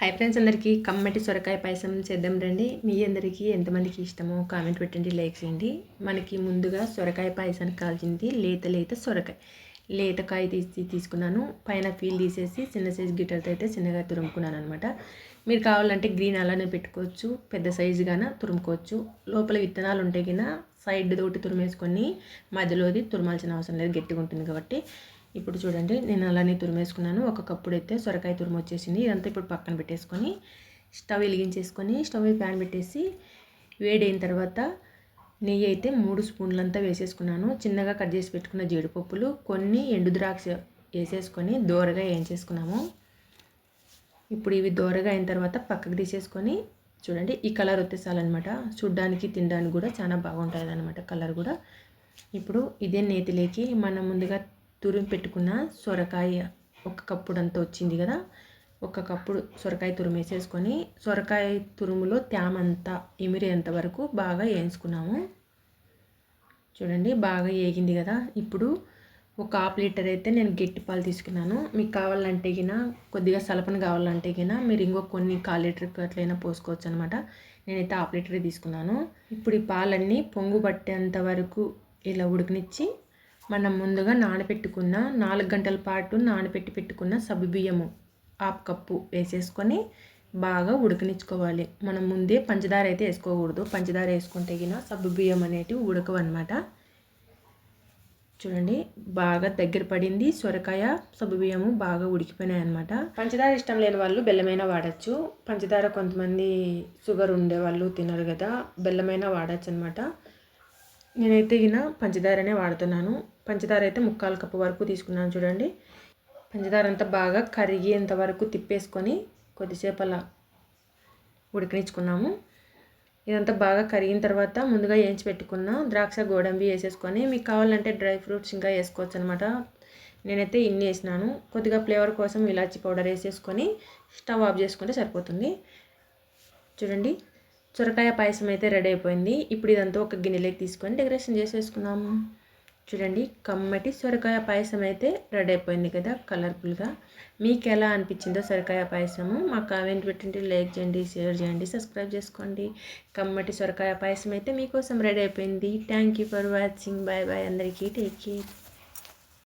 Hi friends, అందరికీ కమ్మటి సొరకాయ పాయసం చేద్దాం రండి. మీ అందరికీ ఎంతమందికి ఇష్టమో కామెంట్ పెట్టండి, లైక్ చేయండి. మనకి ముందుగా సొరకాయ పాయసానికి కావాల్సింది లేత సొరకాయ. లేతకాయ తీసుకున్నాను. పైన పీల్ తీసేసి చిన్న సైజు గిట్టర్తో అయితే చిన్నగా తురుముకున్నాను అనమాట. మీరు కావాలంటే గ్రీన్ అలానే పెట్టుకోవచ్చు, పెద్ద సైజుగాన తురుముకోవచ్చు. లోపల విత్తనాలు ఉంటే కినా సైడ్ తోటి తురిమేసుకొని మధ్యలోది తురమాల్సిన అవసరం లేదు, గట్టిగా ఉంటుంది కాబట్టి. ఇప్పుడు చూడండి, నేను అలానే తురిమేసుకున్నాను. ఒక కప్పుడు అయితే సొరకాయ తురుము వచ్చేసింది. ఇదంతా ఇప్పుడు పక్కన పెట్టేసుకొని స్టవ్ వెలిగించేసుకొని స్టవ్ మీద ప్యాన్ పెట్టేసి వేడైన తర్వాత నెయ్యి అయితే 3 స్పూన్లంతా వేసేసుకున్నాను. చిన్నగా కట్ చేసి పెట్టుకున్న జీడిపప్పులు, కొన్ని ఎండు ద్రాక్ష వేసేసుకొని దోరగా వేయించేసుకున్నాము. ఇప్పుడు ఇవి దోరగా అయిన తర్వాత పక్కకు తీసేసుకొని చూడండి, ఈ కలర్ వచ్చేసాలన్నమాట. చూడ్డానికి తినడానికి కూడా చాలా బాగుంటుంది అనమాట కలర్ కూడా. ఇప్పుడు ఇదే నేతిలోకి మనం ముందుగా తురిమి పెట్టుకున్న సొరకాయ ఒక కప్పుడంతా వచ్చింది కదా, ఒక కప్పుడు సొరకాయ తురుము వేసేసుకొని సొరకాయ తురుములో తేమంతా ఇమిరేంత వరకు బాగా వేయించుకున్నాము. చూడండి, బాగా వేగింది కదా. ఇప్పుడు ఒక హాఫ్ లీటర్ అయితే నేను గట్టి పాలు తీసుకున్నాను. మీకు కావాలంటే గిన కొద్దిగా సలపన కావాలంటే గిన మీరు ఇంకో కొన్ని 1/4 లీటర్కి అట్లయినా పోసుకోవచ్చు అనమాట. నేనైతే హాఫ్ లీటరే తీసుకున్నాను. ఇప్పుడు ఈ పాలన్నీ పొంగు పట్టేంత వరకు ఇలా ఉడకనిచ్చి మనం ముందుగా నానబెట్టుకున్న 4 గంటల పాటు పెట్టుకున్న సగ్గుబియ్యము హాఫ్ కప్పు వేసేసుకొని బాగా ఉడకనిచ్చుకోవాలి. మనం ముందే పంచదార అయితే వేసుకోకూడదు. పంచదార వేసుకుంటే గిన సగ్గుబియ్యం అనేటివి ఉడకవన్నమాట. చూడండి, బాగా దగ్గర పడింది. సొరకాయ సగ్గుబియ్యము బాగా ఉడికిపోయినాయి అనమాట. పంచదార ఇష్టం లేని వాళ్ళు బెల్లమైనా వాడచ్చు. పంచదార కొంతమంది షుగర్ ఉండేవాళ్ళు తినరు కదా, బెల్లమైనా వాడచ్చు అనమాట. నేనైతే గిన పంచదారనే వాడుతున్నాను. పంచదార అయితే 1/4 కప్పు వరకు తీసుకున్నాను. చూడండి, పంచదార అంతా బాగా కరిగేంత వరకు తిప్పేసుకొని కొద్దిసేపు అలా ఉడికించుకున్నాము. ఇదంతా బాగా కరిగిన తర్వాత ముందుగా వేయించి పెట్టుకున్న ద్రాక్ష గోడంబి వేసేసుకొని మీకు కావాలంటే డ్రై ఫ్రూట్స్ ఇంకా వేసుకోవచ్చు అనమాట. నేనైతే ఇన్ని వేసినాను. కొద్దిగా ఫ్లేవర్ కోసం ఇలాచీ పౌడర్ వేసేసుకొని స్టవ్ ఆఫ్ చేసుకుంటే సరిపోతుంది. చూడండి, సొరకాయ పాయసం అయితే రెడీ అయిపోయింది. ఇప్పుడు ఇదంతా ఒక గిన్నెలోకి తీసుకొని డెకరేషన్ చేసేసుకున్నాము. చూడండి, కమ్మటి సొరకాయ పాయసం అయితే రెడీ అయిపోయింది కదా కలర్ఫుల్గా. మీకు ఎలా అనిపించిందో సొరకాయ పాయసము మా కామెంట్ పెట్టండి, లైక్ చేయండి, షేర్ చేయండి, సబ్స్క్రైబ్ చేసుకోండి. కమ్మటి సొరకాయ పాయసం అయితే మీకోసం రెడీ అయిపోయింది. Thank you for watching. Bye bye అందరికీ. Take care.